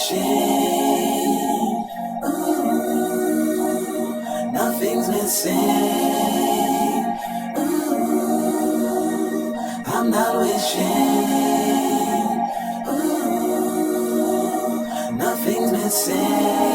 wishing. Ooh, nothing's missing. Ooh, I'm not wishing. Ooh, nothing's missing.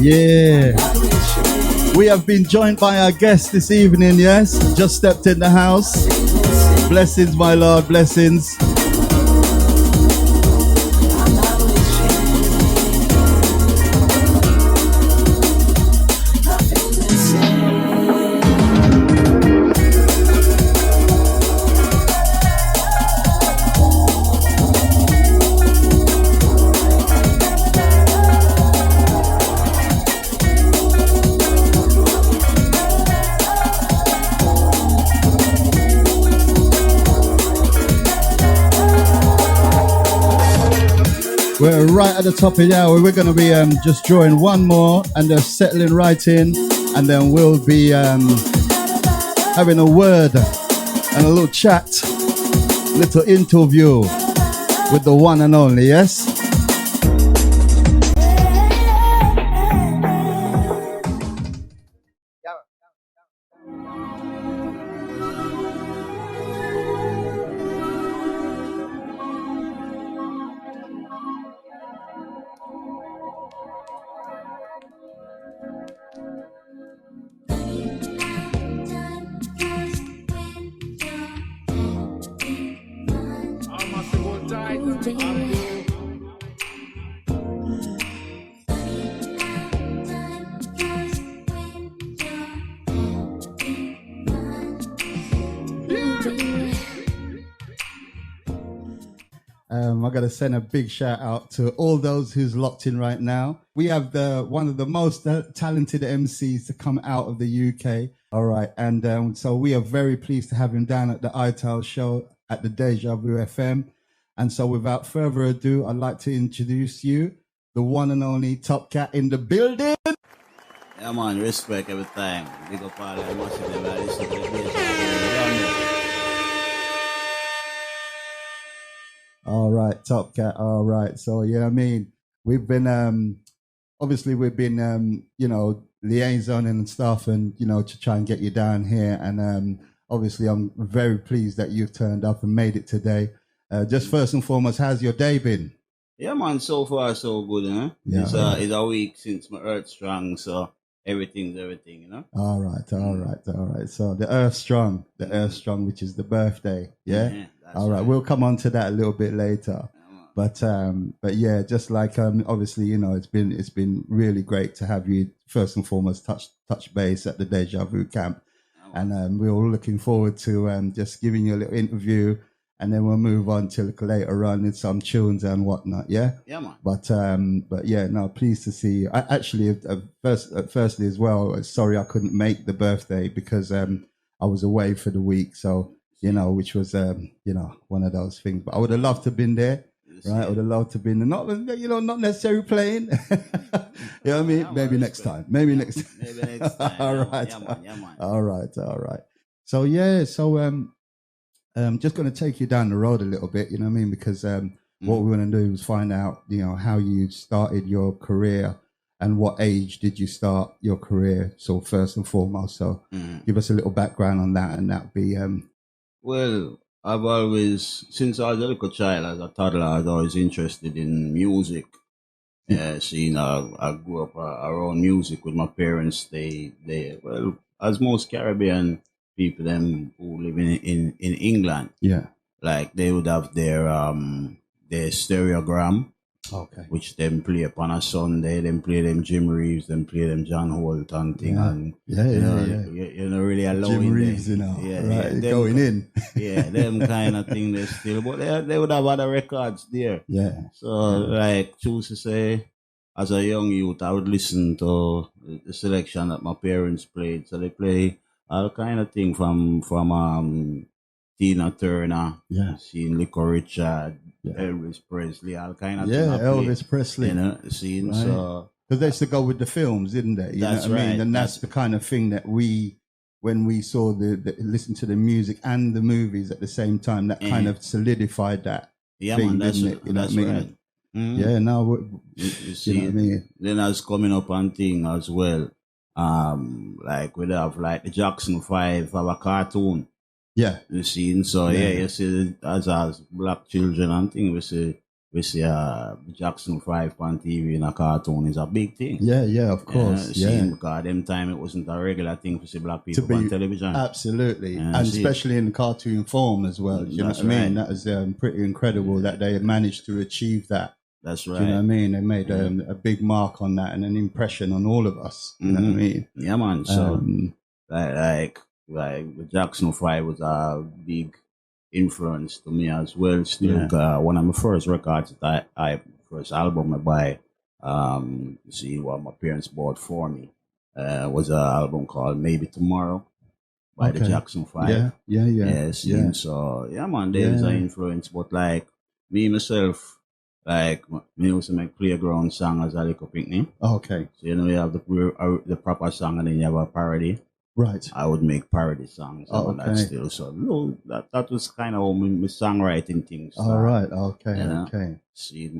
Yeah, we have been joined by our guest this evening, yes? Just stepped in the house. Blessings, my Lord, blessings. We're right at the top of the hour. We're going to be just drawing one more and just settling right in, and then we'll be having a word and a little chat, little interview with the one and only, yes? I got to send a big shout out to all those who's locked in right now. We have one of the most talented MCs to come out of the UK. All right. And so we are very pleased to have him down at the Ital show at the Dejavufm. And so without further ado, I'd like to introduce you, the one and only Top Cat in the building. Yeah, man, respect every time. Big up all the massive them that listen to the All right, Top Cat. All right. So, yeah, I mean, we've been, obviously, we've been, liaisoning and stuff and, to try and get you down here. And obviously, I'm very pleased that you've turned up and made it today. Just first and foremost, how's your day been? Yeah, man, so far, so good, huh? Yeah, it's a week since my earth strong, so everything's everything, All right. So the Earth Strong, which is the birthday, yeah? All right, we'll come on to that a little bit later. But yeah, just like obviously, it's been really great to have you first and foremost touch base at the Deja Vu camp. And we're all looking forward to just giving you a little interview, and then we'll move on to later on in some tunes and whatnot, yeah? Yeah, man. But yeah, no, pleased to see you. I actually, firstly as well, sorry I couldn't make the birthday because I was away for the week, so, which was, one of those things. But I would have loved to have been there, right? I would have loved to have been there. Not necessarily playing. You know what I mean? Maybe next time. Maybe next time. All right. Yeah, man. All right. So, yeah, just going to take you down the road a little bit, you know what I mean? Because what we want to do is find out, how you started your career and what age did you start your career. So first and foremost, so give us a little background on that, and that'd be... Well, I've always, since I was a little child, as a toddler, I was always interested in music. I grew up around music with my parents. They well, as most Caribbean people them who live in England, yeah, like they would have their stereogram, Okay. which them play upon a Sunday, them play them Jim Reeves, them play them John Holt and thing, and you know really allowing Jim Reeves, right, them, going in. yeah, them kind of thing they still, but they would have other records there. Yeah. So like choose to say, as a young youth, I would listen to the selection that my parents played. So they play all kind of thing from Tina Turner, seeing Little Richard, Elvis Presley, all kind of thing. Elvis Presley, you know, seeing right. So because they used to go with the films, didn't they? You know what I mean? And that's the kind of thing that when we saw listen to the music and the movies at the same time, that kind of solidified that thing, didn't it? You know what I mean? Right. Mm-hmm. Yeah, now you see, you know what I mean? Then I was coming up on thing as well. Like we'd have like the Jackson 5 of a cartoon. Yeah. You see, so you see as black children and thing, we see Jackson 5 on TV in a cartoon is a big thing. Yeah, of course. Because them time it wasn't a regular thing to see black people on television. Absolutely. And especially in cartoon form as well. You know what I mean? That was pretty incredible that they managed to achieve that. That's right. Do you know what I mean? They made a big mark on that and an impression on all of us. You know what I mean? Yeah, man. So like the Jackson 5 was a big influence to me as well. Still, one of my first records that first album I buy, see what my parents bought for me, was an album called Maybe Tomorrow by the Jackson 5. Yeah. So yeah, man, there's an influence, but like me myself. Like me also make playground song as a little picnic. Okay. So you know you have the proper song and then you have a parody. Right. I would make parody songs and that still. So that was kind of my songwriting things. All right. Okay. Okay.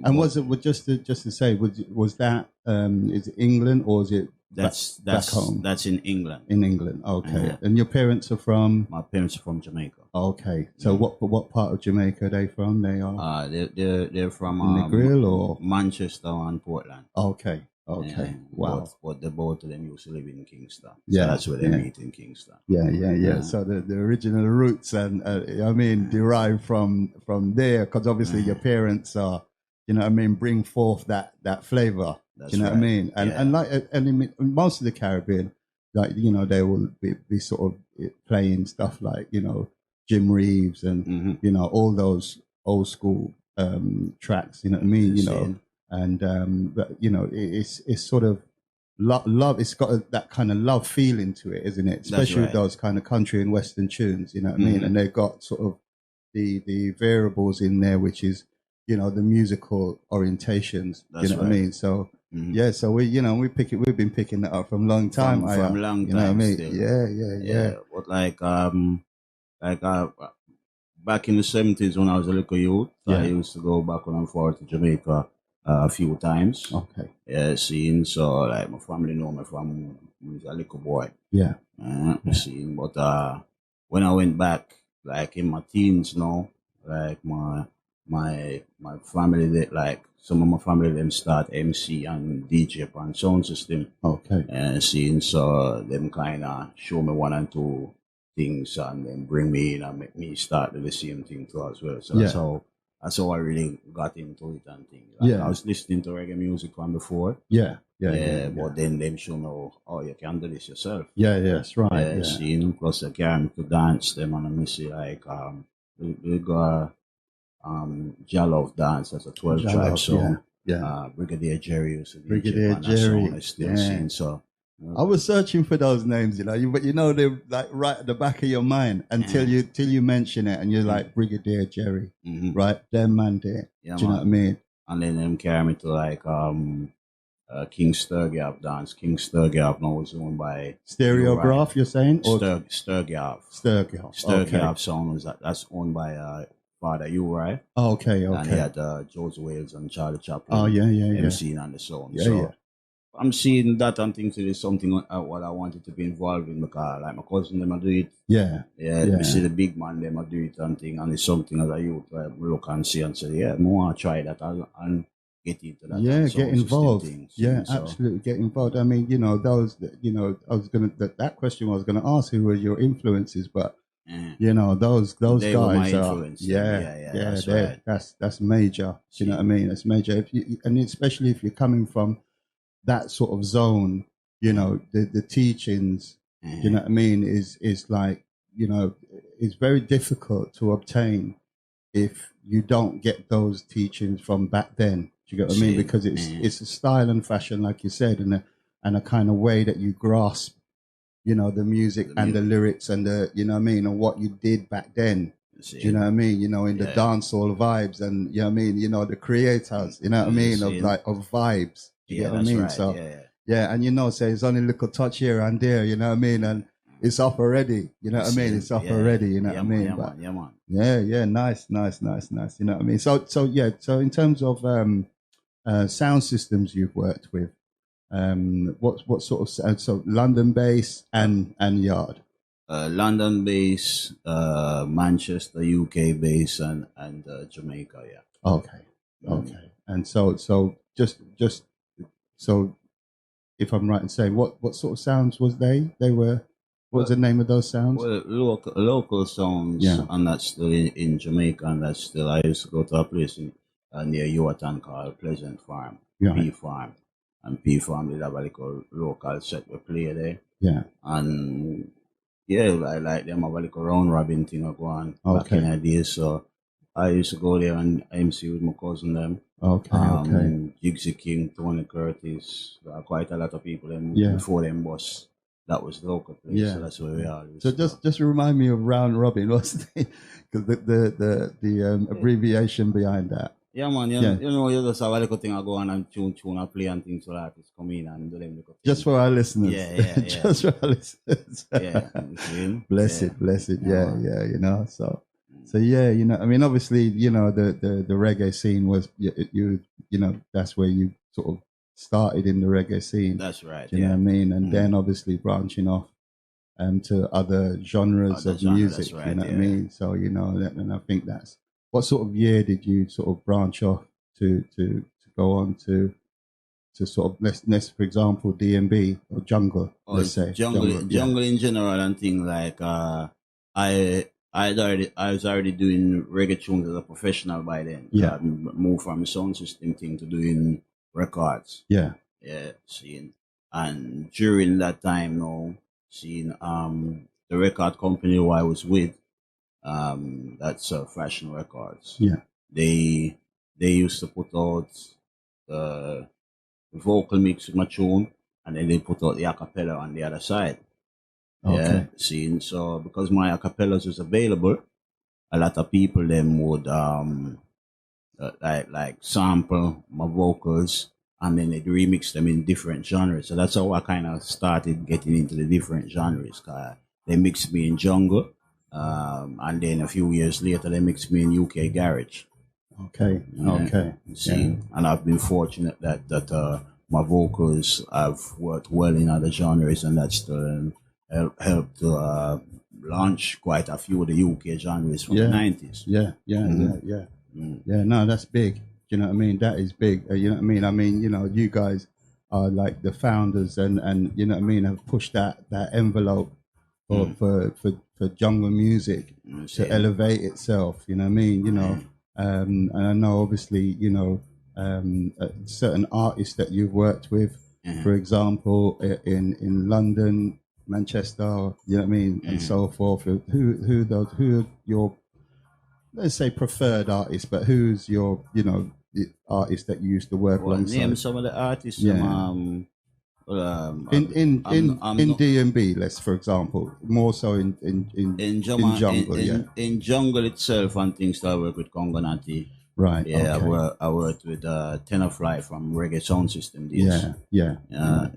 And was it just to say was that is it England or is it back home? That's in England. In England. Okay. And your parents are from? My parents are from Jamaica. Okay. So what part of Jamaica are they from? They are. They're from Negril or Manchester and Portland. Okay. Okay. Wow. But the both of them used to live in Kingston. So that's where they meet in Kingston. Yeah. So the original roots and I mean derived from there because obviously your parents are, you know what I mean, bring forth that flavor. That's you know what I mean? And like in most of the Caribbean, like you know they will be sort of playing stuff like you know Jim Reeves and you know all those old school tracks. You know what I mean? You know. And but you know it's sort of love. It's got that kind of love feeling to it, isn't it? Especially with those kind of country and western tunes. You know what I mean? And they've got sort of the variables in there, which is you know the musical orientations. You know what I mean? So so we've been picking that up from a long time. From a long time. You know what I mean? Still. Yeah. But like back in the 70s when I was a little youth, I used to go back and forth to Jamaica a few times. Okay. Yeah, seeing so like my family know me from when I was a little boy. Yeah. Seeing, but when I went back, like in my teens now, like my family, like some of my family them start MC and DJ on sound system. Okay. And seeing so them kind of show me one and two things and then bring me in and make me start the same thing too as well. So that's how I really got into it and things. Like I was listening to reggae music from before. But then them show me, oh, you can do this yourself. Yeah, that's right. Seeing, plus I can to dance them and I miss it like we got Jalove Dance as a 12-track song. Brigadier Jerry used to Brigadier Jerry. I still seen so. I was searching for those names, but they're like right at the back of your mind until you mention it, and you're like Brigadier Jerry, right? Them man there. Do you know what I mean? And then them carry me to like King Sturgap dance. King Sturgap now was owned by Stereograph. You're saying Sturgap. Okay. Song was that's owned by Father You, right? Okay. And he had Joseph Wales and Charlie Chaplin. Oh yeah. MCing on the song. I'm seeing that and thinking it is something what I wanted to be involved in because like my cousin them do it. We see the big man them do it and thing, and it's something as a youth look and see and say, I want to try that and get into that. Get involved. Absolutely get involved. I mean, those I was gonna that question I was gonna ask who were your influences, but You know, those They were my guys are, influence. That's right. that's major. You know what I mean? That's major. If you, and especially if you're coming from that sort of zone, you know, the teachings, you know what I mean, is like, you know, it's very difficult to obtain if you don't get those teachings from back then. Do you get what I mean? Because it's a style and fashion, like you said, and a kind of way that you grasp, you know, the music and the lyrics and the, you know what I mean, and what you did back then. Do you know what I mean? You know, in the dancehall vibes, and you know what I mean, you know, the creators, you know what I mean, of vibes. Do you get what I mean? Right. So and you know, say it's only a little touch here and there, you know what I mean, and it's up already. You know what I mean? It's up already. You know what I mean? Nice. You know what I mean? So So in terms of sound systems you've worked with, what sort of sound? So London bass and Yard. London bass, Manchester, UK bass, and Jamaica. Yeah. Okay. And so just so if I'm right in saying, what sort of sounds was they? They were. What was the name of those sounds? Well, local sounds, and that's still in Jamaica, and that's still. I used to go to a place near Yuatan called Pleasant Farm, P Farm, and P Farm did have a little local set we play there. Yeah, and I like them have a little round robin thing go on back in the days. So I used to go there and MC with my cousin them. Jigsy King, Tony Curtis, quite a lot of people them before them was. That was the local place, so that's where we are. So just remind me of round robin. What's the abbreviation behind that? Yeah, man. You know, you just have a little thing I go on and tune and play and things so that artists come in and do them little things. Just for our listeners. Yeah. Just for our listeners. Blessed. Yeah. You know, so you know, I mean, obviously, you know, the reggae scene was you know, that's where you sort of started in the reggae scene. That's right. Do you know what I mean? And then obviously branching off to other genres of music. Right, you know what I mean? So, you know, and I think that's what sort of year did you sort of branch off to go on to sort of let's for example DMB or jungle, let's say. Jungle in general and things like I was already doing reggae tunes as a professional by then. Yeah. Moved from sound system thing to doing records. Yeah. Seeing. And during that time now, seeing the record company who I was with, that's Fashion Records. Yeah. They used to put out the vocal mix with my tune, and then they put out the acapella on the other side. Okay. Seeing. So because my acapellas was available, a lot of people then would like sample my vocals and then they'd remix them in different genres. So that's how I kind of started getting into the different genres. They mixed me in jungle, and then a few years later they mixed me in UK garage. Okay. And I've been fortunate that my vocals have worked well in other genres, and that's helped to launch quite a few of the UK genres from the 90s. Yeah, no, that's big. You know what I mean? That is big. You know what I mean? I mean, you know, you guys are like the founders and you know what I mean, have pushed that envelope for jungle music to elevate itself. You know what I mean? You know, and I know obviously, you know, certain artists that you've worked with, for example, in London, Manchester, you know what I mean, and so forth. Who are your, let's say, preferred artists, but who's your, you know, the artist that you used to work alongside? Name some of the artists. In DMB, let's for example, more so in jungle. In jungle itself and things that I work with Congo Nati. Right. Yeah, okay. I worked with Tenafly from Reggae Sound System.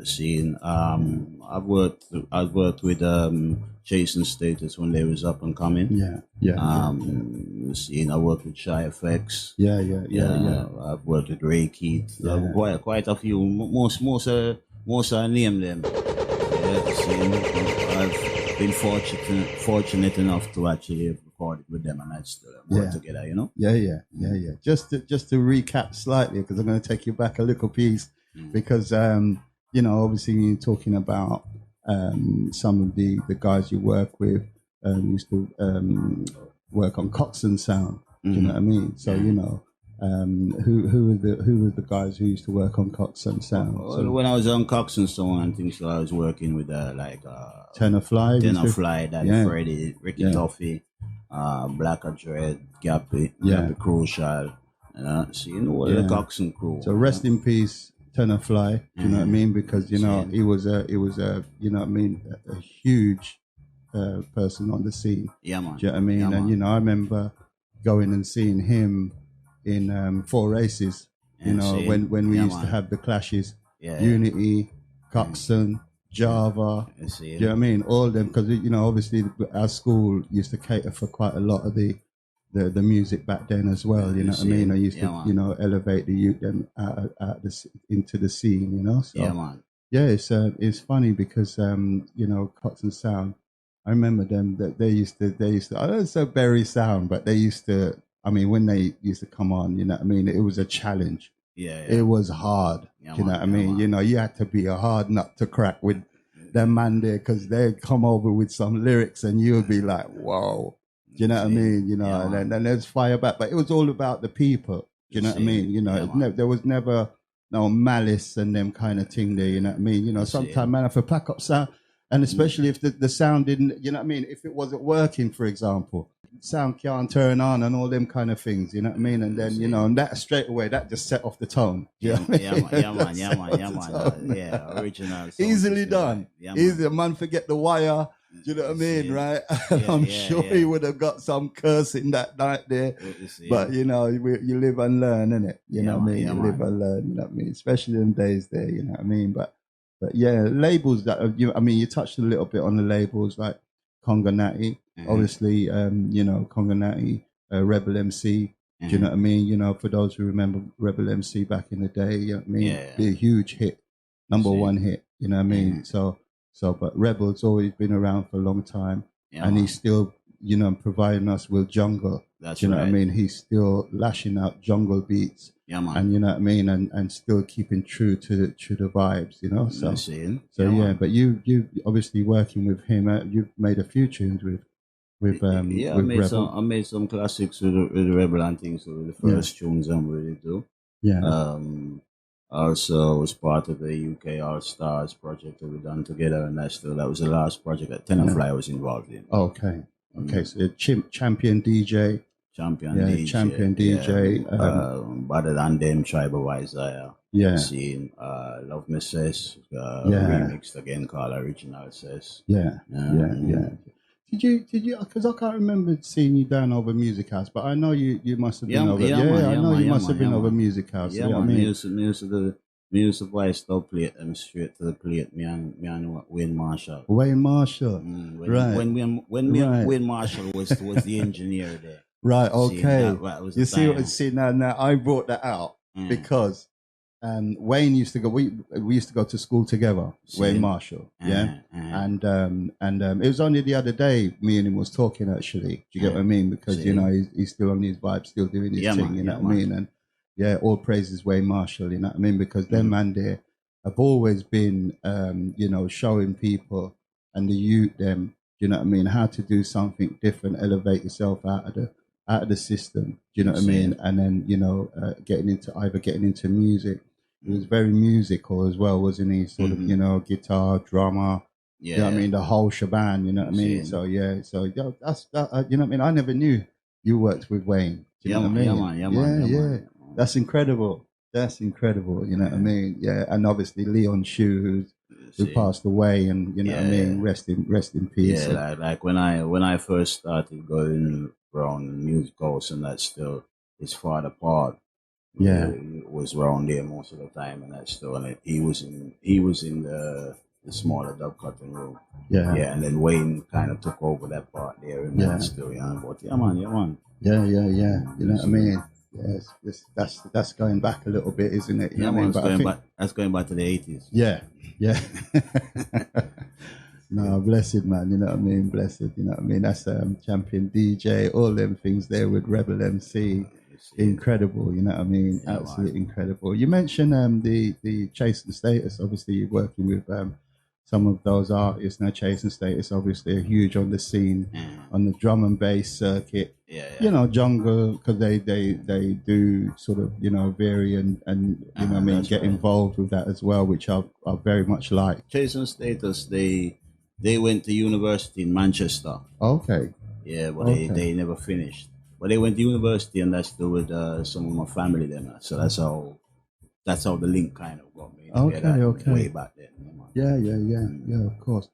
Seeing. I've worked with Jason Status when they was up and coming. Seeing. I worked with Shy FX. I've worked with Ray Keith. Quite a few. Most I name them. I've been fortunate enough to actually have recorded with them and I still work together, you know? Just to recap slightly, because I'm going to take you back a little piece, because, you know, obviously you're talking about some of the guys you work with, used to work on Coxsone Sound. Do you know what I mean? So you know, who were the guys who used to work on Coxsone Sound? So when I was on Coxsone Sound and things, so I was working with Tenor Fly, Daddy Freddy, Ricky Duffy, Black Dread, Gappy Crucial. So you know the Coxsone crew. So rest in peace, Tenor Fly. Do you know what I mean? Because you know he was a you know what I mean, a huge person on the scene. Yeah, man. Do you know what I mean? Yeah, and you know, I remember going and seeing him in 4 Races. You know, when we used to have the clashes, Unity, Coxsone, Java. Do you know what I mean? All of them, because you know, obviously our school used to cater for quite a lot of the music back then as well. You know what I mean? I used to you know, elevate the youth them into the scene. You know, so yeah, man. Yeah, it's funny because you know, Coxsone Sound. I remember them that they used to I don't know, so Berry Sound, but they used to. I mean, when they used to come on, you know what I mean? It was a challenge. Yeah. It was hard. Yeah, you know man, what I mean? man. You know, you had to be a hard nut to crack with them man there, because they'd come over with some lyrics and you would be like, whoa. Do you know what I mean? You know, and then there's fire back. But it was all about the people. Do you know what I mean? You know, there was never no malice and them kind of thing there. You know what I mean? You know, sometimes man, if a pack up sound, and especially if the sound didn't, you know what I mean? If it wasn't working, for example, sound can't turn on and all them kind of things, you know what I mean? And then, you know, and that straight away, that just set off the tone. Yeah, man. Yeah, original. Easily done. Easy, man, forget the wire. Do you know what I mean, right? I'm sure he would have got some cursing that night there. But, you know, you live and learn, innit? You know what I mean? You live and learn, you know what I mean? Especially in days there, you know what I mean? But yeah, labels that, I mean, you touched a little bit on the labels like Conga Natty, obviously, you know, Conga Natty, Rebel MC. Do you know what I mean? You know, for those who remember Rebel MC back in the day, you know what I mean? Be a huge hit, number one hit, you know what I mean? So, but Rebel's always been around for a long time, and he's still, you know, providing us with jungle. That's you know what I mean? He's still lashing out jungle beats. Yeah, man. And you know what I mean, and still keeping true to the vibes, you know. So but you obviously working with him, you've made a few tunes with with I made Rebel. I made some classics with the Rebel and things. So the first tunes I'm really do. Yeah. Also was part of the UK All Stars project that we done together, and that was the last project that Tenor Fly was involved in. Okay. So champion DJ. Champion DJ. Better than them, Tribal Isaiah. Yeah. Seeing Love Me Says, remixed again called Original Says. Yeah. Did you? Because I can't remember seeing you down over Music House, but I know you must have been over. I know you must have been over Music House. Yeah, man. Me used to buy stop plate them straight to the plate. Me and Wayne Marshall. Wayne Marshall. Right. When Wayne Marshall was the engineer there. Right. Okay. You see now I brought that out because Wayne used to go. We used to go to school together. Wayne Marshall, and it was only the other day me and him was talking. Actually, do you get what I mean? Because you know he's still on his vibe, still doing his thing. You know what I mean? And all praises Wayne Marshall. You know what I mean? Because them man there have always been, you know, showing people and the youth them. You know what I mean? How to do something different, elevate yourself out of the system. Do you know what I mean? And then you know, getting into music. He was very musical as well, wasn't he? Sort of, you know, guitar, drummer. You know what I mean? The whole shebang. You know what I mean? So that's that. You know what I mean? I never knew you worked with Wayne. Do you know what I mean? Yeah, man. That's incredible. You know what I mean? Yeah, and obviously Leon Shu, who passed away, and you know what I mean. Rest in peace. Yeah, like when I first started going around music house, and that's still his father part. Yeah, was around there most of the time, and that's still. And he was in the smaller dub cutting room. Yeah, and then Wayne kind of took over that part there, and that's still, but yeah, man. You know what I mean? Yes, that's going back a little bit, isn't it? You know what I mean? That's going back to the 80s. Yeah. No, blessed man, you know what I mean? Blessed, you know what I mean? That's champion DJ, all them things there with Rebel MC. Incredible, you know what I mean? Absolutely incredible. You mentioned the Chase and Status. Obviously, you're working with some of those artists. Now, Chase and Status obviously are huge on the scene, on the drum and bass circuit. You know, jungle, because they do sort of, you know, vary and you know what I mean, get involved with that as well, which I very much like. Chase and Status, they went to university in Manchester. Okay. Yeah, but they never finished. But they went to university, and that's still with some of my family then. So that's how the link kind of got me together way back then. Yeah, of course.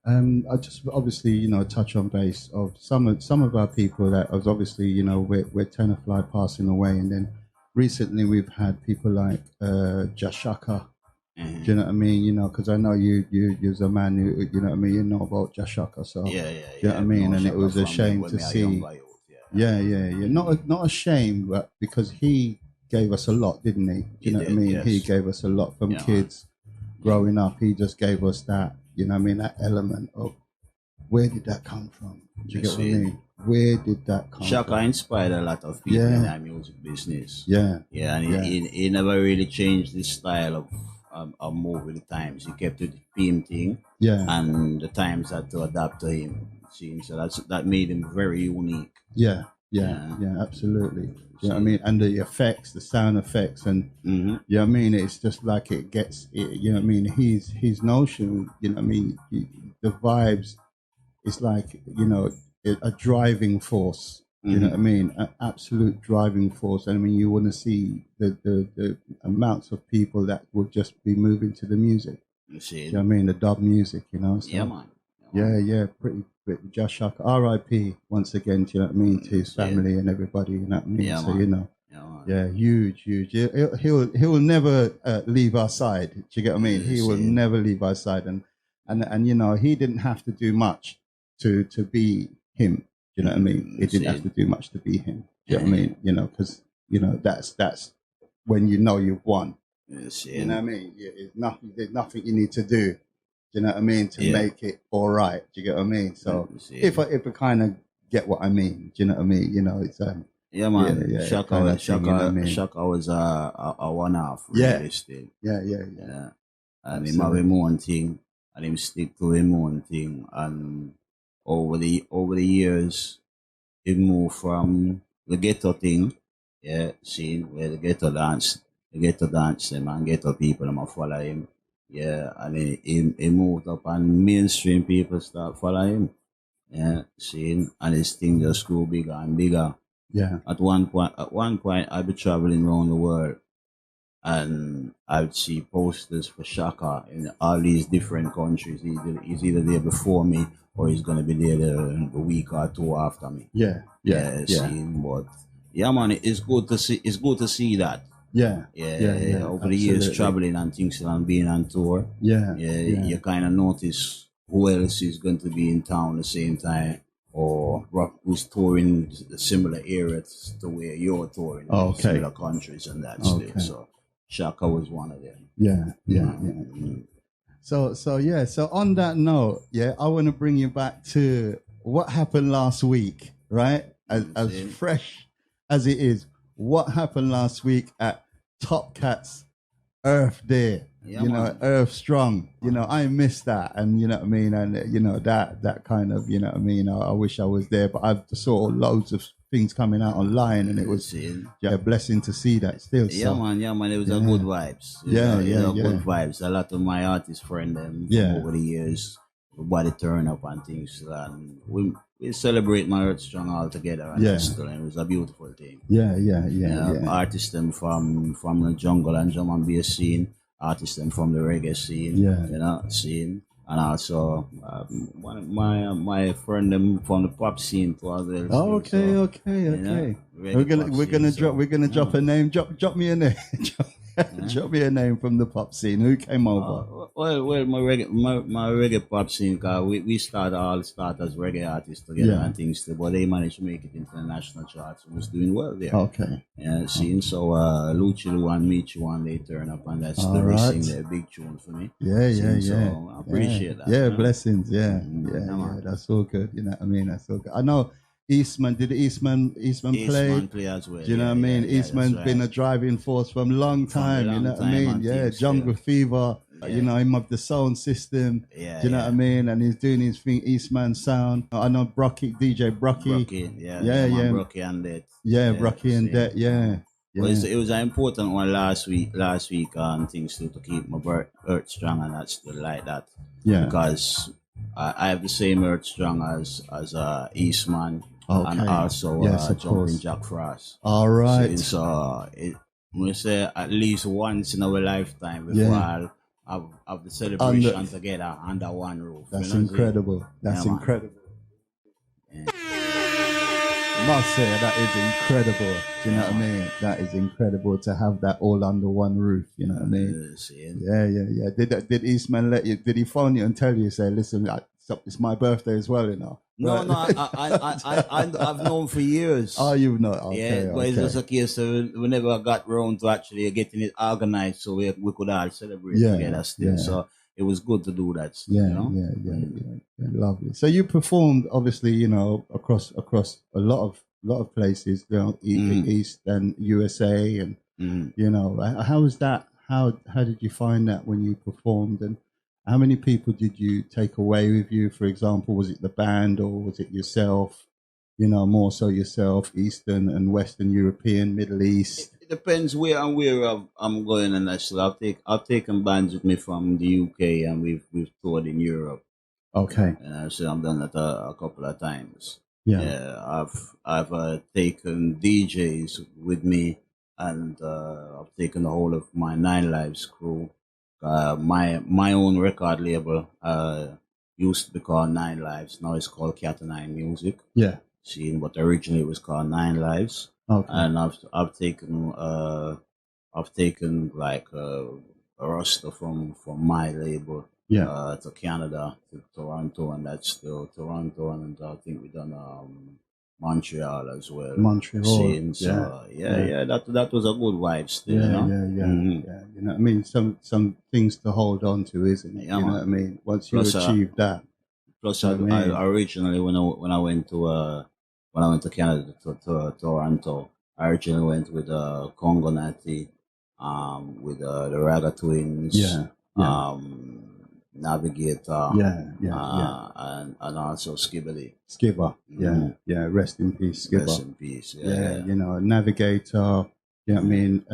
I just obviously, you know, touch on base of some of our people that was obviously, you know, we're Tenafly passing away, and then recently we've had people like Jashaka. Do you know what I mean? You know, because I know you're a man who, you know what I mean, you know about Jashaka, so you know what I mean, and it was a shame to see. Not a shame, but because he gave us a lot, didn't he? Do you know what I mean? Yes. He gave us a lot from kids growing up. He just gave us that, you know what I mean, that element of where did that come from? Do you get what I mean? Where did that come from? Shaka inspired a lot of people in our music business. And he never really changed his style of move with the times. He kept it the theme thing. And the times had to adapt to him. So that made him very unique. Absolutely. You know what I mean? And the effects, the sound effects, and you know what I mean? It's just like it gets, you know what I mean? His notion, you know what I mean? The vibes, it's like, you know, a driving force, you know what I mean? An absolute driving force. And I mean, you want to see the amounts of people that would just be moving to the music. You know what I mean? The dub music, you know? So, yeah, man. Pretty Josh Shaka. R.I.P. once again, do you know what I mean, to his family and everybody, you know what I mean? So, you know, huge. He'll never leave our side. Do you get what I mean? He will never leave our side, and you know, he didn't have to do much to be him. Do you know what I mean? He didn't have to do much to be him. Do you know what I mean? You know, because you know that's when you know you've won. You know what I mean? There's nothing you need to do. Do you know what I mean? To make it all right. Do you get what I mean? So if I kind of get what I mean, do you know what I mean? You know, it's yeah, man. Shaka was a one half. Realistic. Yeah. And him have him own thing, and him stick to him own thing. And over the years, he moved from the ghetto thing, seeing where the ghetto dance them and ghetto people and follow him. Yeah, and he moved up and mainstream people start following him. Seeing, and his thing just grew bigger and bigger. At one point I'd be traveling around the world and I'd see posters for Shaka in all these different countries. He's either there before me or he's gonna be there the week or two after me. Seeing, but yeah, man, it's good to see that. Over the years traveling and things and being on tour, you kind of notice who else is going to be in town the same time or who's touring the similar areas to where you're touring, similar countries and that stuff. So Shaka was one of them. So on that note, I want to bring you back to what happened last week, right? As fresh as it is. What happened last week at Top Cat's Earth Day? Earth Strong. You know, I missed that, and you know what I mean, and you know that kind of, you know what I mean. I wish I was there, but I saw loads of things coming out online, and it was a blessing to see that still. Yeah, man. It was a good vibes. Good vibes. A lot of my artist friends over the years, everybody turn up and things, and we celebrate my Earth Strong all together, and it was a beautiful thing. Artists them from the jungle and drum and bass scene, artists them from the reggae scene, and also one of my friend them from the pop scene too as well. Okay. We're gonna drop a name. Drop me a name. Drop me a name from the pop scene. Who came over? Well, my reggae pop scene, cause we start as reggae artists together and things, but they managed to make it into the national charts and was doing well there. Okay. Scene. So Luchilu and Michu and they turn up and that's the sing their big tune for me. So I appreciate that. Blessings. That's all good. You know what I mean? That's all good. I know Eastman, did Eastman play? Eastman play as well. Do you know what I mean? Eastman's been a driving force from a long time, you know what I mean? Jungle Fever. You know, him of the sound system. Yeah, do you know what I mean? And he's doing his thing, Eastman sound. I know Brocky, DJ Brocky. Yeah. Brocky and that. Yeah, Brocky and that. Yeah. Well, it was an important one last week, and things to keep my earth strong, and that's still like that. Yeah. Because I have the same earth strong as Eastman, and also Jumping Jack Frost. All right. So we say at least once in our lifetime before I'll have the celebration together under one roof. That's incredible. That's incredible. Yeah. Must say that is incredible. Do you know what I mean? That is incredible to have that all under one roof. You know what I mean? Yeah. Did Eastman let you? Did he phone you and tell you? Say, listen, it's my birthday as well. You know? No, I've known for years. Oh, you've known? Okay, but it's just a case of we never got round to actually getting it organized so we could all celebrate together still. So it was good to do that still, yeah. Lovely. So you performed, obviously, you know, across a lot of places, you know, East and USA, and you know, how was that? How did you find that when you performed, and how many people did you take away with you? For example, was it the band or was it yourself? You know, more so yourself, Eastern and Western European, Middle East. It depends where I'm going, and actually I've taken bands with me from the UK, and we've toured in Europe. Okay. And so I've done that a couple of times. Yeah. I've taken DJs with me, and I've taken the whole of my Nine Lives crew. My own record label used to be called Nine Lives. Now it's called Cat 9 Music. Yeah. But originally it was called Nine Lives. Okay. And I've taken like a roster from my label to Canada, to Toronto, and that's still Toronto, and I think we've done Montreal as well. Montreal. That was a good vibe still. Yeah. You know what I mean? Some things to hold on to, isn't it? You know what I mean? Once you achieve that. Plus, I originally when I went to Canada to Toronto, I originally went with Congo Natty, with the Raga Twins, Navigator, and also Skibber. Rest in peace, Skibber. Rest in peace. You know, Navigator. You know what I mean?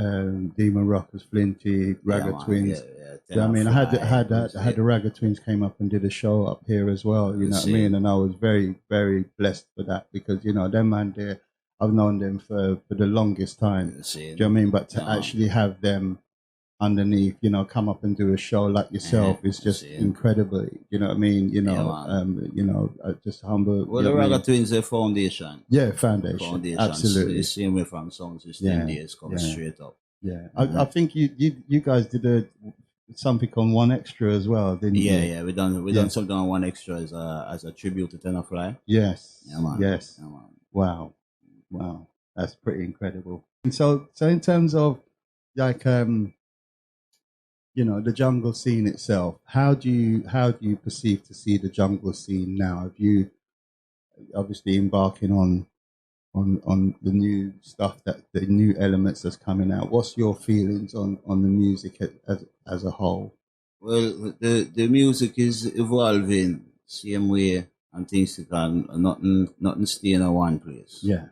Demon Rockers, Flinty, Raga Twins. You know what I mean? I had the Raga Twins came up and did a show up here as well. You know what I mean? And I was very, very blessed for that, because you know them man there, I've known them for the longest time. Do you know what I mean? But to actually have them underneath, you know, come up and do a show like yourself is just incredible. You know what I mean? You know, just humble. Well, the Raga Twins, their foundation. Yeah, foundation. Absolutely. The same way from Sound System days coming straight up. Yeah, I think you guys did something on One Extra as well, didn't you? Yeah, we done something on One Extra as a tribute to Tenafly. Yes. Yeah, man. Yes. Yeah, man. Wow, that's pretty incredible. And so in terms of like you know, the jungle scene itself, how do you perceive to see the jungle scene now? Have you obviously embarking on the new stuff, that the new elements that's coming out? What's your feelings on the music as a whole? Well, the music is evolving same way, and things can nothing stay in one place. Yeah,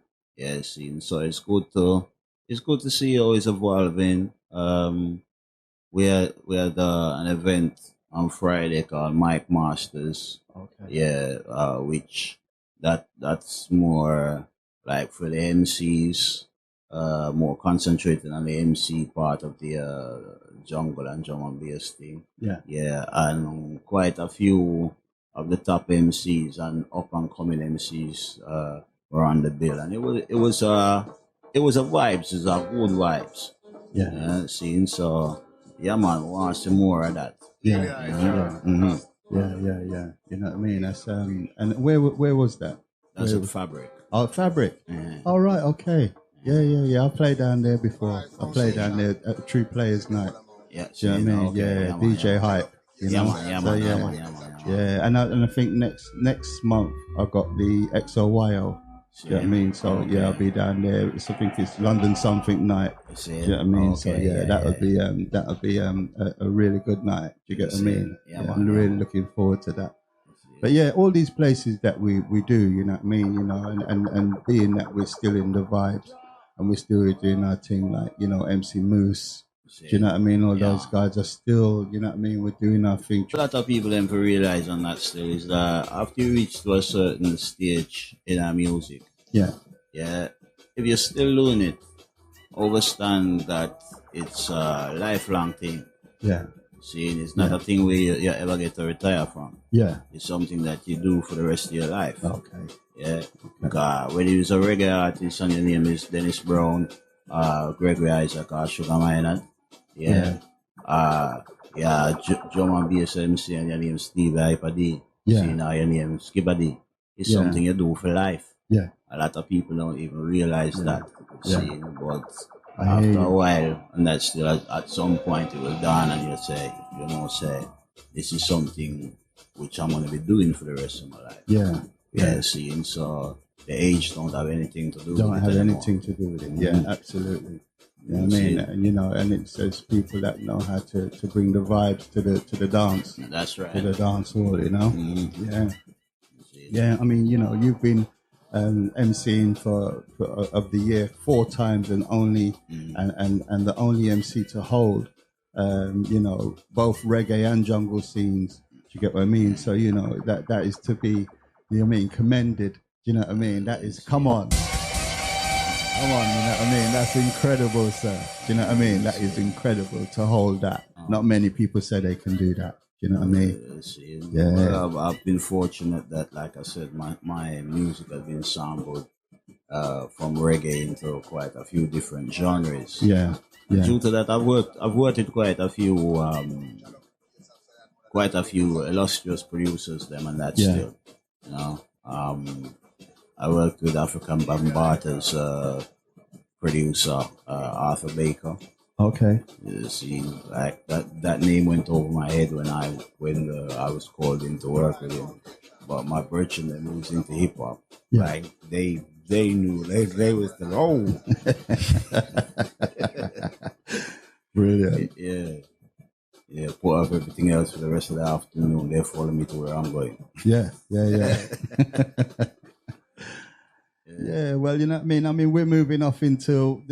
see, so it's good to see how it's evolving. We had an event on Friday called Mike Masters. Okay. Yeah, which that's more like for the MCs, more concentrated on the MC part of the jungle and drum and bass thing. Yeah, and quite a few of the top MCs and up and coming MCs were on the bill, and it was a vibes. It's a good vibes. Scene. So yeah, man, we want to see more of that. Yeah. You know what I mean? That's and where was that? That's at Fabric. Oh, Fabric. All right. Okay. Yeah. I played down there before. I played down there at True Players Night. Yeah. Do you know what I mean? Okay. DJ Hype. You know? Yeah. And I think next month I've got the XOYO Do you know what I mean? So I'll be down there. I think it's London something night. Do you know what I mean? So that'll be a really good night. Do you get what I mean? I'm really looking forward to that. But yeah, all these places that we do, you know what I mean? You know, and being that we're still in the vibes and we're still doing our thing, like, you know, MC Moose. Do you know what I mean? All those guys are still, you know what I mean? We're doing our thing. A lot of people then to realize on that still is that after you reach to a certain stage in our music, if you're still doing it, understand that it's a lifelong thing. Yeah. See, it's not a thing where you ever get to retire from. Yeah. It's something that you do for the rest of your life. Okay. Yeah. Because when you was a reggae artist and your name is Dennis Brown, Gregory Isaac, or Sugar Minor, Drum and Bass MC, and your name is Steve Hyper-D. Yeah. See, now your name is Skipper D. It's something you do for life. Yeah. A lot of people don't even realize that. See, but I after a while, and that's still at some point it will dawn and you say, this is something which I'm going to be doing for the rest of my life. Yeah, see, and so the age don't have anything to do with it. Don't have anything to do with it. Yeah, absolutely. You know what I mean? And, you know, and it's people that know how to bring the vibes to the dance. That's right. To the dance hall, you know? Mm-hmm. Yeah. Yeah, I mean, you know, you've been MCing for of the year 4 times and only and the only MC to hold you know, both reggae and jungle scenes. Do you get what I mean? So, you know, that is to be, you know what I mean, commended. Do you know what I mean? That is, come on, you know what I mean? That's incredible, sir. Do you know what I mean? That is incredible to hold that. Not many people say they can do that. Do you know what I mean? Yeah. Well, I've been fortunate that, like I said, my music has been sampled from reggae into quite a few different genres. Yeah. Due to that, I've worked with quite a few illustrious producers, them and that still. You know, I worked with African Bambaata's producer, Arthur Baker. Okay. You see, like that name went over my head when I was called in to work with him. But my brethren that moves into hip hop, like they knew they was the old. Brilliant. Yeah. Put up everything else for the rest of the afternoon. They follow me to where I'm going. Yeah. Yeah, well, you know what I mean? I mean, we're moving off into,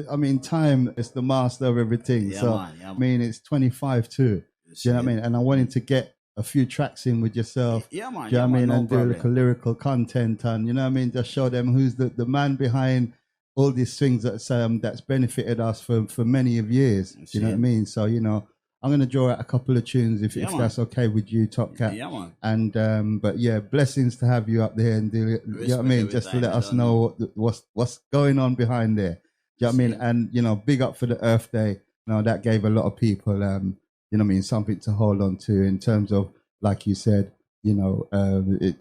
time is the master of everything. I mean, it's 25 too. Do you know what I mean? And I wanted to get a few tracks in with yourself. Yeah, man. Do you know what I mean? And do a little lyrical content and, you know what I mean? Just show them who's the man behind all these things that's benefited us for many of years. Do you know what I mean? So, you know, I'm going to draw out a couple of tunes if that's okay with you, Top Cat. Yeah, man. And but yeah, blessings to have you up there and do it. You know what I mean? Just to let us know what's going on behind there. Do you know what I mean? And you know, big up for the Earth Day. You know, that gave a lot of people, you know what I mean, something to hold on to in terms of, like you said, you know,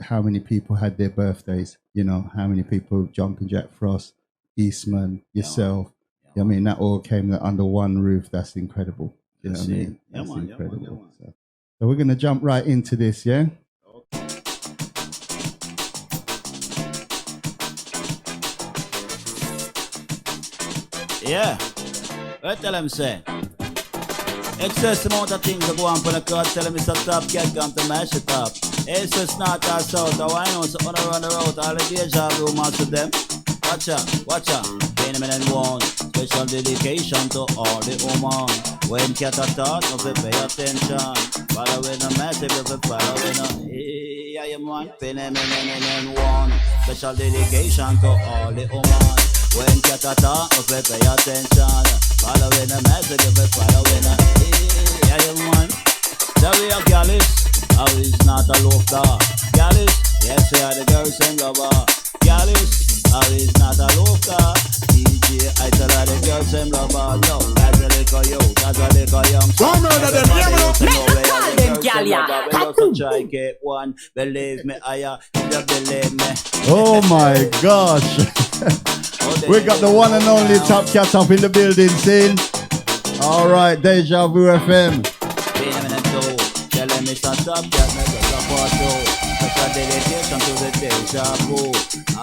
how many people had their birthdays. You know, how many people, Jumping Jack Frost, Eastman, yourself. You know what I mean? That all came under one roof. That's incredible. You know what I mean? That's incredible. So we're going to jump right into this, yeah? Yeah. What tell him say? Excess amount of things that go on for the crowd. Tell him it's a top cat come to mash it up. It's just not us out. I know so on around the road. All the Dejavufm master them. Watch out. Paying them in one. Special dedication to all the woman. When cat a talk, no pay attention. Following the message, following the yeah, man. Paying them in one. Special dedication to all the woman. When cat a talk, no pay attention. Following the message, following the yeah, man. So we are Gallus. How is not a love dog. Gallus, yes, we are the girls and lover. Gallus. Is not a local DJ Ital are the girls them lover. No, that's a little yo, that's a little young. Don't murder them, Make call them, gal, yeah. We also try get one. Believe me, you believe me. Oh my gosh. We got the one and only Top Cat up in the building scene. All right, Dejavufm FM. Tell him it's a Top Cat, make a support. special dedication to the Dejavufm.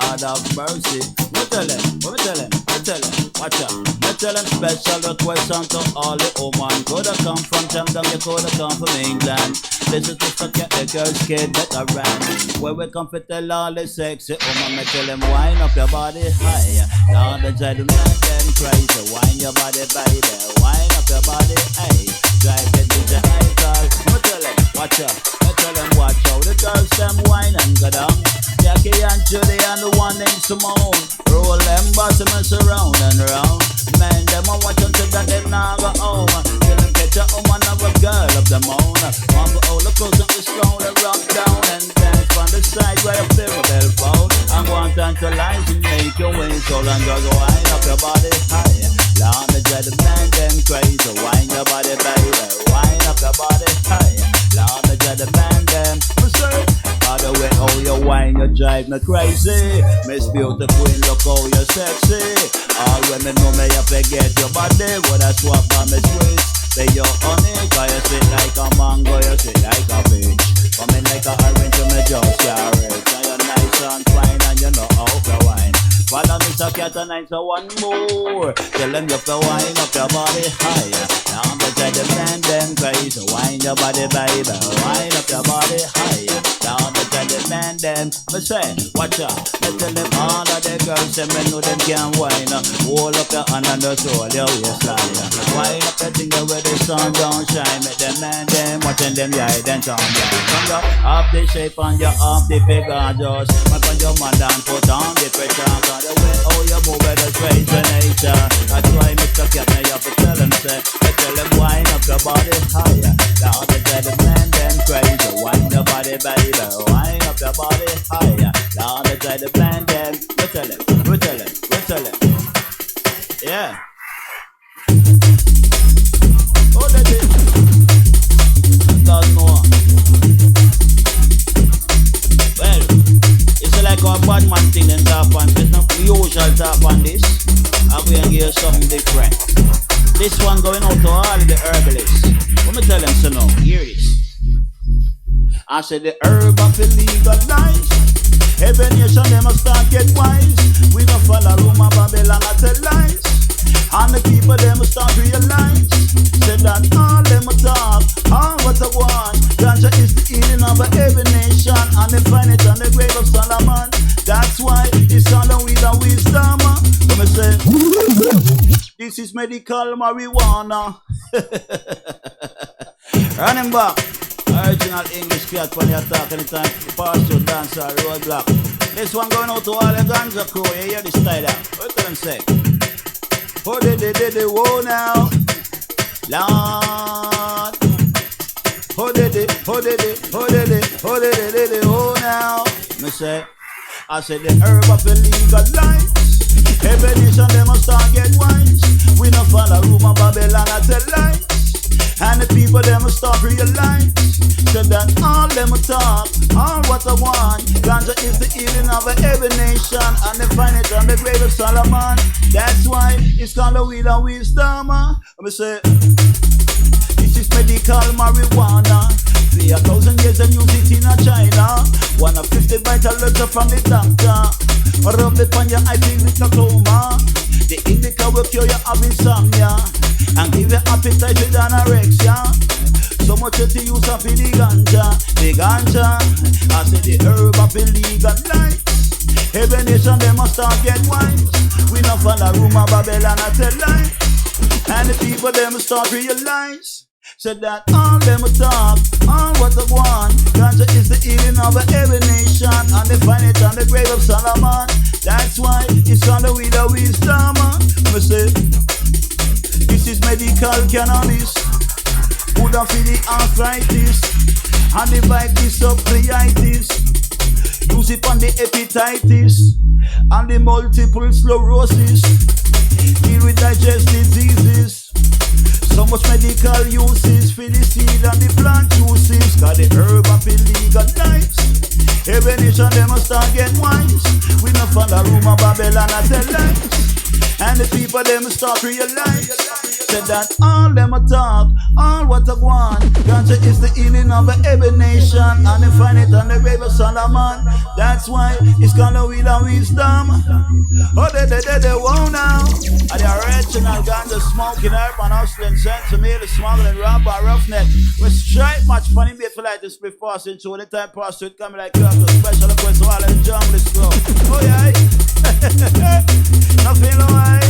Out of mercy. Me tell them, watch out. Me tell them special request to all the woman. Coulda come from Jamaica, you coulda come from England. This is just to get the girls kid better ran. Where we come to tell all the sexy woman. Me tell them wind up your body high. Now the gentlemen them crazy. Wind your body baby. Wind up your body hey. Drive the DJ Ital. Me tell them watch out. Me tell them watch out. The girls them wine and go down. Jackie and Judy and the one named Simone. Roll them bottoms around and round. Man, them a watch until that them now go home. Till them catch a woman of a girl of the moon. One for all the clothes up the stone and rock down. And dance from the side where you feel a bell phone. I'm going to tantalize and make your way. So long as you wind up your body high. Long as the man them crazy. Wind your body baby. Wind up your body high. Long as the man them by the way, how you whine, you drive me crazy. Miss Beauty Queen, look how you sexy. All women know me, you forget your body. What I swap on me sweet. Say you're honey, cause you sit like a mango, you sit like a peach. Coming like a orange, you me just carrot. Now you're nice and fine and you know how to wine. Follow me so cat and night, so one more. Tell them you have to wind up your body higher. Now I'm the tell them man them crazy. Wind your body baby, wind up your body higher. Now I'm the tell them man them. Me say, watch out. Me tell them all of the girls, them men know them can wine. Hold up your hand and just hold your waistline. Wind up your thing where the sun don't shine. Make them man them watching them yeah, then turn down. From your off the shape and your off the figure just. Make on your man down, put on the pressure. The way how you move with a strange nature. I try Mr. Cat, now you have to tell him say. I tell him wind up your body higher. Now they tell the man them crazy. Wind your body baby, wind up your body higher. Now they tell the man them. We tell him. Yeah. Oh, that is. God know. Well, it's like our bad man thing and top on this. Not the usual top on this. I'm going to give you something different. This one going out to all the herbalists. Let me tell them so now. Hear this. I said the herb of legalize. Every nation them must start get wise. We don't follow rumor Babylon I tell lies. And the people them must start realize. Said that all them a talk, all what I want. Ganja is the healing of every nation. And they find it on the grave of Solomon. That's why it's all the weed and wisdom. Let me say, this is medical marijuana. Running back. Original English cat when you attack anytime pass through dance or roadblock. This one going out to all the ganja crew. You hear this style out. What do them say? Oh, they, whoa now. Lord. Oh, they, oh now. Me say, I said the herb of the legalize. Every nation they must start get wise. We don't follow rumor Babylon I tell lies. And the people them must start realize. Said that all them talk, all what I want. Ganja is the healing of every nation. And they find it on the grave of Solomon. That's why it's called the weed of wisdom. Let me say, this is medical marijuana. 3,000 years and use it in China. 150 vital letter from the doctor. Rub it on your eye, feel it glaucoma. The indica will cure you of insomnia and give you appetite with anorexia. So much to use of the ganja. The ganja, I say the herb of illegal life. Every nation they must start get wise. We not follow rumor Babylon I tell lies. And the people they must start realize. Said that all them talk, all what I want. Ganja is the healing of every nation. And they find it on the grave of Solomon. That's why it's on the weed of wisdom. Me say, this is medical cannabis. Good for the arthritis. And the vitis of pliitis. Use it on the hepatitis. And the multiple sclerosis. Deal with digestive diseases. So much medical uses for the seed and the plant juices. Cause the herb of illegal lives. Every nation they must start get wise. We don't follow rumor Babylon I tell lies. And the people they must start realize. Say said that all them a talk, all what I want. Ganja is the healing of every nation, and they find it on the river Solomon. That's why it's called the wheel of wisdom. Oh, they won't now. And the original ganja smoking herb and hustling, sentiment, smuggling, robber, roughneck. We straight much funny bit for like this split passing through. Anytime pass through it coming like you have to special request while in the jungle is slow. Oh yeah. Nothing alright.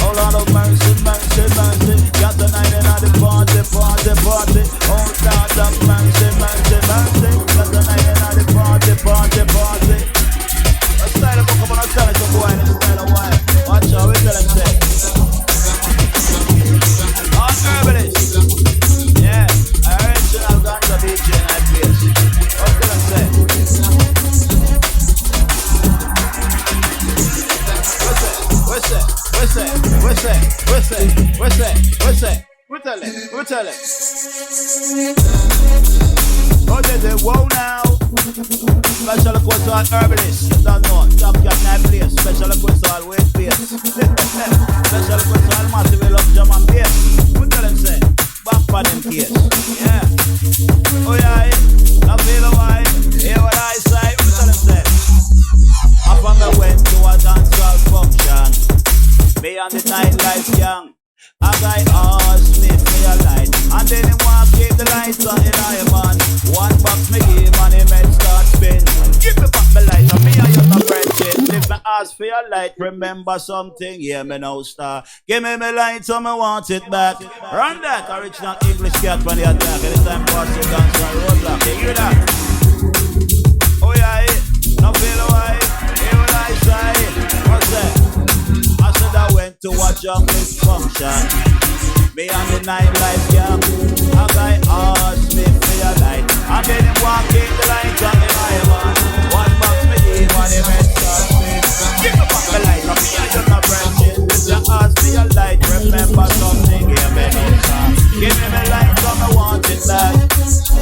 Oh Lord of mercy, mercy, mercy. Got the night and the party, party, party. Oh Lord of mercy, mercy, mercy. Got the night and the party, party, party. A style of book up on a style of boy and a style of wine. Watch out, we tell them say. Unreleased. Yeah, original ganja DJ in that place. What tell them say? We tell it. Oh, they whoa now. Special request to all herbalists. You don't know. Top cat night place. Special request to all weight base. Special request to all massive we love jam and bass. We tell them say, back for them case. Yeah. Oh yeah. I feel why. Hear what I say. We tell them say. Up on me went to a dancehall function. Me and the nightlife young. A guy asked me for your light, and then he want to keep the lights on in your man. One box me give and he made start spin. Give me back my light, and me and you my friendship. If me ask for your light, remember something, yeah me now star. Give me my light, so me want it back. Run that original English cat when the attack. Anytime pass you dance on roadblock, you hear that? Oh yeah, now feel away. Hear what I say? What's that? I said I went to a jungle function. Me and the nightlife gang. A guy asked me for your light, and then he walk in the light on the man. One box me give and he red start spin. Give me back my light, and me and you not friendship. If you ask me your light, remember something, give me no star. Give me my light, so me want it back.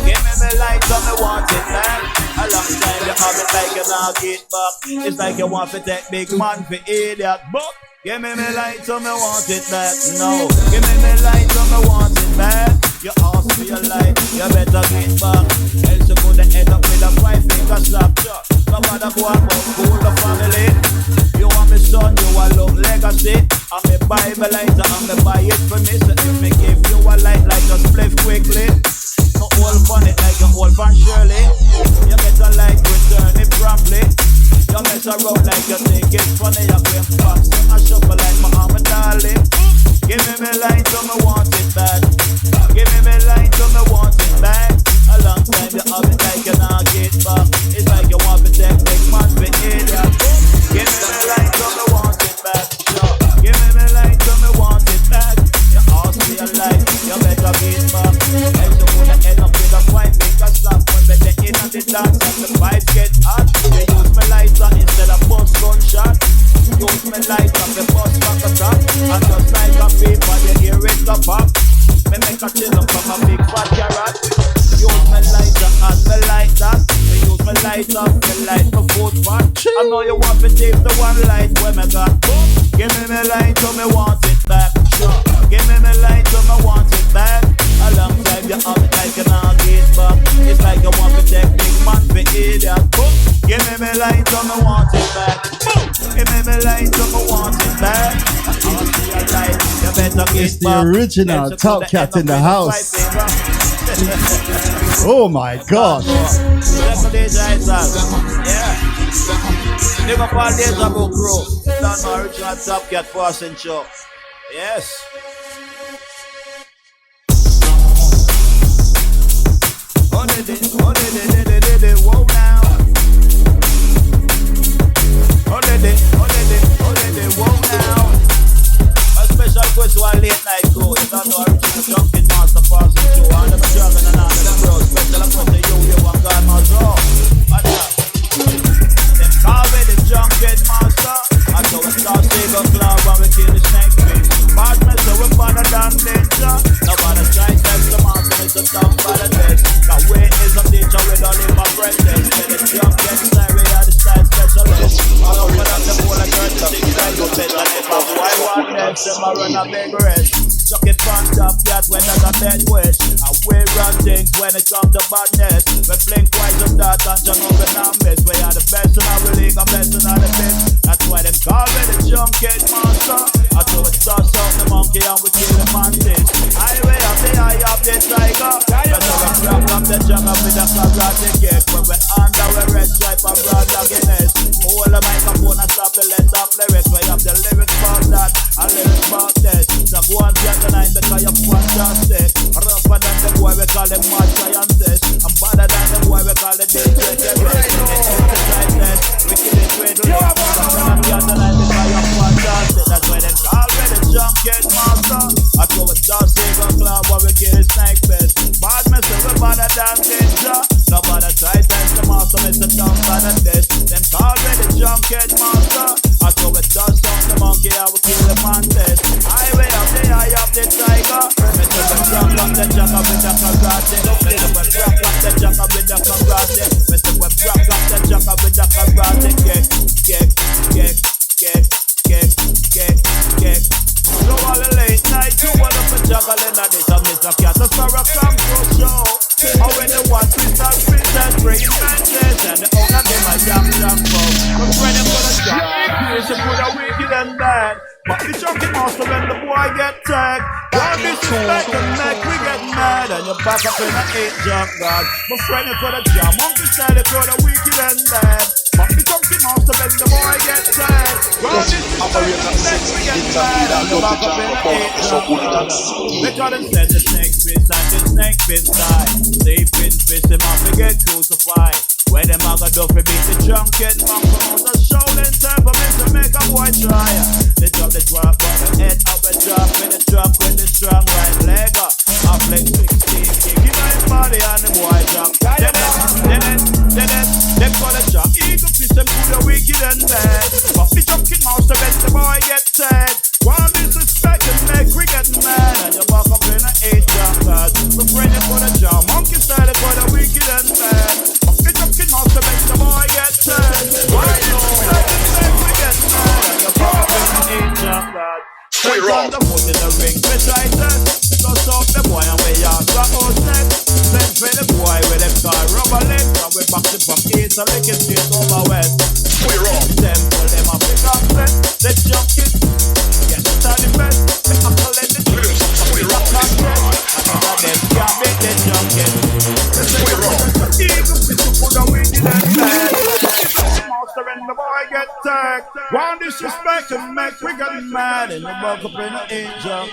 Give me my light, so me want it back. A long time you have it like you not get back. It's like you want to take big man for idiot, but give me my light, so me want it back. No, give me my light, so me want it back. You ask for your light, you better get back. Else you could end up with a 5-finger slap shot. No matter go on, but cool the family. You want me son, you want love legacy. I'm me buy my light, and me buy it for me. So if me give you a light, like just flip quickly. No hold on it like you hold on Shirley. You better like return it promptly. You mess around like you think it's funny. You claim fast, I shuffle like Muhammad Ali. Give me my light, so me want it back. Give me my light, so me want it back. A long time you have it like you not get back. It's like you want to take big man for idiot. Give me my light, so me want it back. Sure. Give me my light, so me want it back. You ask me a light, you better get back. Else you wanna end up with a 5-finger slap. When they in and the dance and the vibes get hot. They use my lighter instead of bust gunshot. Use my lighter for bust back a top. And just like a paper, you hear it go pop. Me make a chill up from a big fat carrot. Use my lighter and me light that. Me use my lighter, me light my foot pot. I know you want to take the one light when me got. Give me my light so me want it back. Sure. Give me my light so me want it back. A long time you have it like you not get back. It's like you want to take big man for idiot. Give me my light so me want it back. Give me my light so me want it back. You better get it's the original Top Cat in the house. Oh my gosh. Dj Ital. Yeah. Big up all Dejavufm crew. Done my original Top Cat passing show. Yes. Whoa now. Whoa now. A special request to our late night crew. You don't know original junkie master passing show. And I'm juggling and all the bros. Special request to you and God must roll. Them call me the junkie master. I know it's all Sago Club and we kill the snake fish. Partner so we better than danger. Nobody try to test the master. It's a tough for the test. Cause we is a teacher we don't live my apprentice. When the junkie style we are the style specialist. All over the whole of 36 I go better than on a big rest. Chuck it from top cat when there's a dead wish. And we run things when it comes to badness. We fling twice of that and John over and miss. We are the best in our league and best in our bit. That's why them call me the junket master. I throw it sauce out the monkey and we kill the mantis. Highway of the eye of the tiger. That's how we grab up the jungle with a karate kick. When we under we red stripe and broad Guinness. Hold the microphone and stop the let up lyrics. We have the lyrics about that and lyrics about this. So go on to tonight because you're fantastic. Rougher than the boy we call him mad scientist. I'm better than the boy we call the DJ terrorist. We kill it with lyrics. I'm here tonight because you're fantastic. That's why them call me the junket master. I throw a dust single club while we kill the snake fist. Bad messing we better than ninja. Nobody try test the master, Mr. Dumb better this. Them call me the junket master. I throw a dust on the monkey, I will kill the mantis. Highway of the eye of the tiger. Mr. We rock up the jungle with the karate. Mr. We rock up the jungle with the karate. Mr. We rock up the jungle with the karate. Kick. So all the late night, you want up a juggling at this. I'm Mr. Cat, the Sarah come to show. How when the one crystal princess bring mantis. And the owner gave my jam for. But when they put a job, it's a put a wicked and bad. But the junkie master when the boy get tagged. Don't disrespect and make we get mad. And you're back up in the 8 junk god. My friend you put a jam, monkey style you put a wicked and bad. But the junkie master when the boy get tagged. Don't disrespect and make we get mad. And you're back up in the 8 junk god. Because they said the snake fish and the snake fish die. They fish him up and get crucified. When them a go do fi beat the junket man come out a shouting temperament to make a boy try. They drop the drop on the head of a drop with the strong right leg up. I flex 16 kick in my body and the boy drop. Them gonna drop. Eagle fish them to the wicked and bad. But the junket mouse to let the boy get sad. One disrespect and make we get mad. And you walk up in a 8 jump pad. My friend you put a jump. Monkey style you put a wicked and bad. The junket mouse to make the boy get sad. One disrespect and make we get mad. And you walk up in a 8 jump pad. Straight on the foot in the ring beside that. Just off the boy and we are got out next. Send for the boy with them car rubber legs. And we box it from east and lick it straight over west. We're off. Them pull them up pick up set. They jump it. Get it on the best. They uncle in the tree. We rock like that. And all of them can't make the jump it. We're off. Eagle fish to put a wicked and bad. Monster and the boy get tagged. One disrespect and make we get mad. And you walk up in an angel.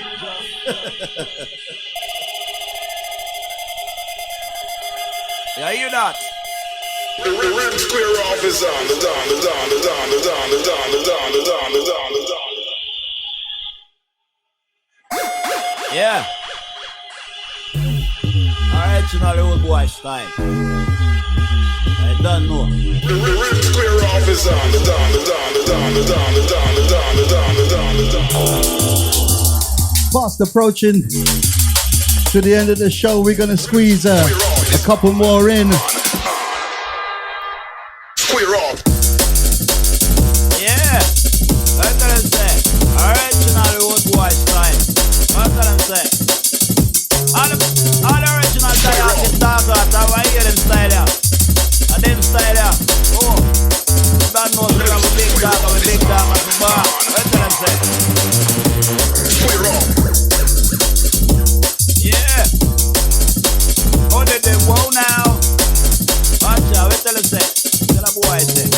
Yeah, you not. The rim square off is on. Yeah. Original old boy style. I don't know. The rim square off is on. Fast approaching to the end of the show. We're gonna squeeze a couple more in. Square off. Yeah. What can I say? Original old boy style. What can I say? All the original style of the dog out. I hear them style out. And them style out. Oh. God knows we have a big dog at the bar. What can I say? Square off. Yeah. Oh, they whoa now. Watch out, what tell us say? Tell a boy say.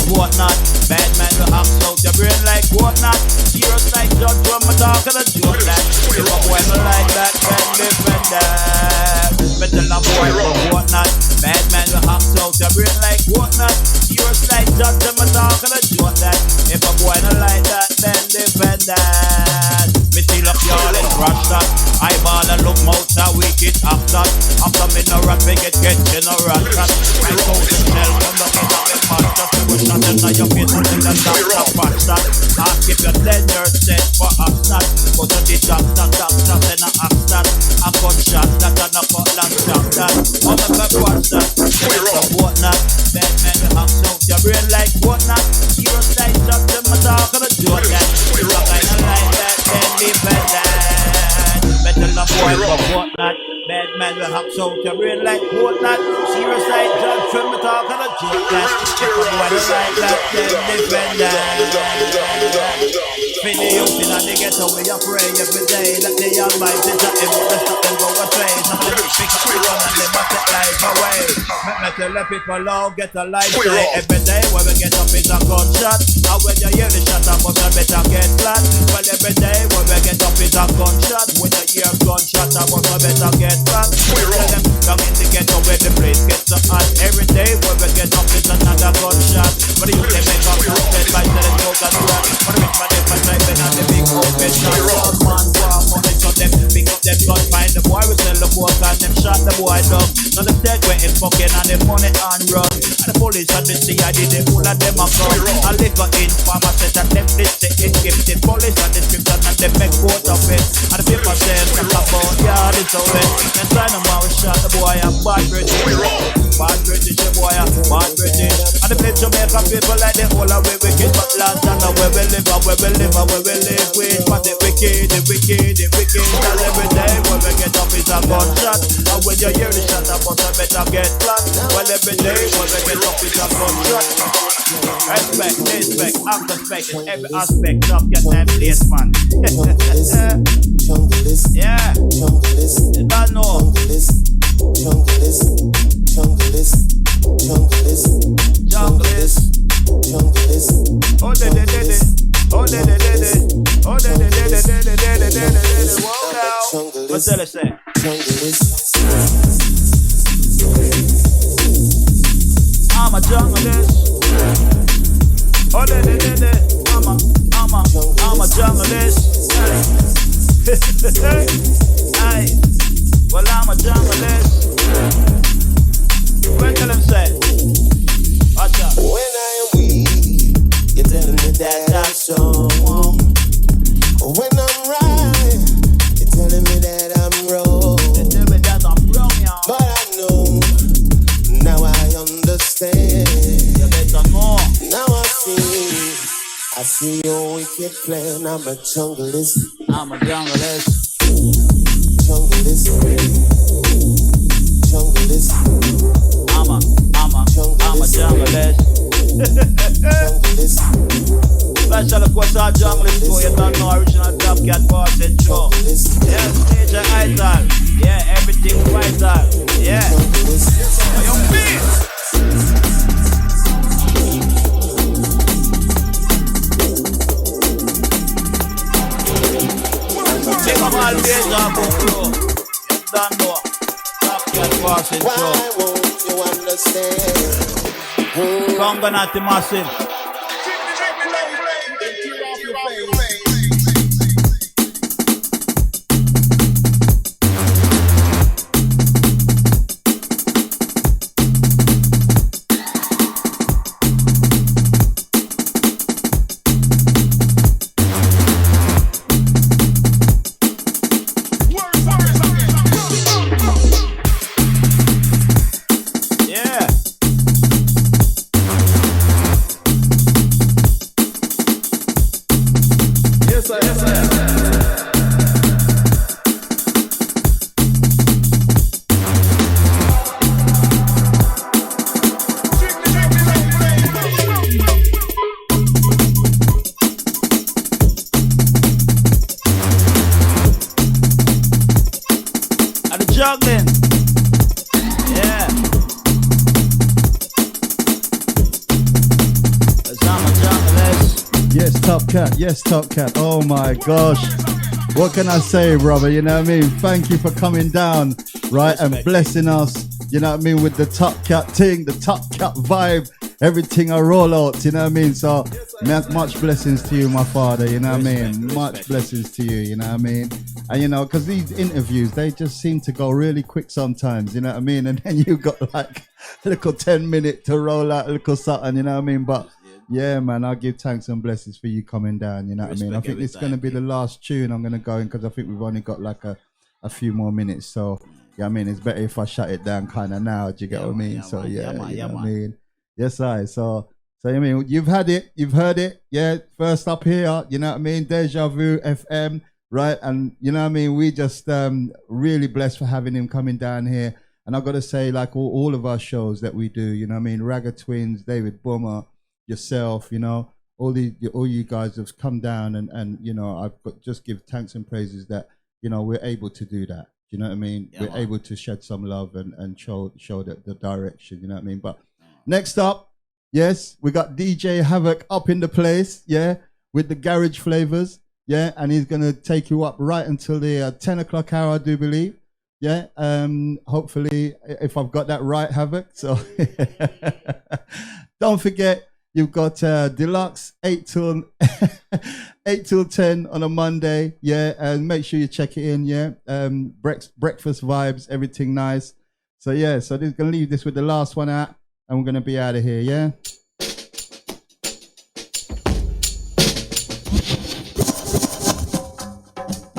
What not? Bad man will act out your brain like what not? Serious like judge when my talk and a joke that. If a boy no like that, then defend that. But tell a boy what not? Bad man will act out your brain like what not? Serious like judge when my talk and a joke that. If a boy no like that, then defend that. Me see look y'all and crush that. Eyeball and look mouth a wicked after. After me no rat, we get general cat. Right out the shell, come looking at me master. Push that in your face and think that that's a patch that. Ask if you're dead, you're set for upstart. Go to the doctor, then I ask that. A gunshot that and a cutlass shot that. All of them watch that. It's a what not. Bad men will act out your brain like what not. Heroes like judge them a talk and a joke that. It's a kind of life. boy from whatnot. Bad man will have so to real like whatnot. Serious like judge from the talk of the joke that. If a boy don't like that, then defend that. For the youth in the ghetto, we pray every day that the Almighty that him will stop them go astray. Some of them pick up the gun and they must take life away. Make me tell the people all get a life say. Every day when we get up is a gunshot. And when you hear the shot, I must better get flat. Well, every day when we get up is a gunshot. When you hear gunshot, I must better get flat. Tell them down in the ghetto where the place gets so hot. Every day when we get up is another gunshot. But you can make up your head by telling smoke and crack. But the rich man if I type in on the big open shot. All man war money so them pick up them gun. Find the boy we sell the book and them shot the boy down. So them take where him fucking and the money and run. And the police and the CID they all of them are come. A liquor informer said that them this the encrypted. Police and description and them make quote of it. And the paper says talk about yeah this of it. Then sign them out shot the boy and bad British. Bad British the boy and bad British. And the place Jamaica people like the whole of we wicked. But last and where we live and where we live and where we live with. But the wicked, the wicked, the wicked. And every day when we get up is a gunshot. And when you hear the shot I must better get flat. Well every day when we get up is a gunshot. Respect, respect, after respect in every aspect of your time place man. Yeah, you don't know. Junglist. Oh de de de de. Oh de de de de. Oh de de de de de de de de de. Whoa now. What's that say? I'm a junglist. Oh de de de de. I'm a junglist. Hey. Well I'm a junglist. What tell him say? Watch out. When I am weak, you're telling me that I'm strong. When I'm right, you're telling me that I'm wrong. They tell me that I'm wrong, y'all. But I know, now I understand. You better know. Now I see your wicked plan. I'm a junglist. I'm a junglist. Junglist. Junglist. I'm a junglist. Special of course our junglist too. You don't know original Top Cat boss and show. Yes, Dj Ital. Yeah, everything vital. Yeah. Yo, beat. Take up all Dejavufm crew. You don't know. Top Cat boss and show. Why won't you understand? Conga Nati Massive. Juggling. Yeah. Yes, Top Cat. Yes, Top Cat. Oh my gosh. What can I say, brother? You know what I mean? Thank you for coming down, right? And blessing us, you know what I mean, with the Top Cat thing, the Top Cat vibe, everything I roll out, you know what I mean? So, much blessings to you, my father, you know what I mean? Much blessings to you, you know what I mean? And, you know, because these interviews, they just seem to go really quick sometimes, you know what I mean? And then you got like a little 10 minute to roll out a little something, you know what I mean? But yeah, man, I'll give thanks and blessings for you coming down, you know what I mean? I think it's going to be the last tune I'm going to go in because I think we've only got like a few more minutes. So, yeah, I mean, it's better if I shut it down kind of now, do you get what I mean? So, yeah, you know what I mean? Yes, I. So, I mean, you've had it, you've heard it. Yeah, first up here, you know what I mean? Dejavufm FM. right? And you know what I mean? We just really blessed for having him coming down here. And I've got to say, like all of our shows that we do, you know what I mean? Ragga Twins, David Boomer, yourself, you know, all you guys have come down and you know, I've got just give thanks and praises that, you know, we're able to do that. You know what I mean? Yeah, we're man. able to shed some love and show the direction, you know what I mean? But next up, yes, we got DJ Havoc up in the place, yeah, with the garage flavors, yeah, and he's gonna take you up right until the 10 o'clock hour, I do believe, yeah. Hopefully, if I've got that right, Havoc. So don't forget, you've got Deluxe 8 till 10 on a Monday, yeah, and make sure you check it in, yeah. Breakfast vibes, everything nice. So yeah, so this gonna leave this with the last one out, and we're gonna be out of here, yeah.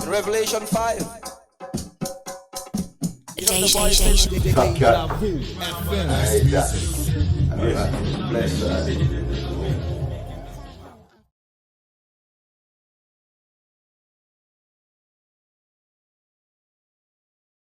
Revelation 5. Dejavufm.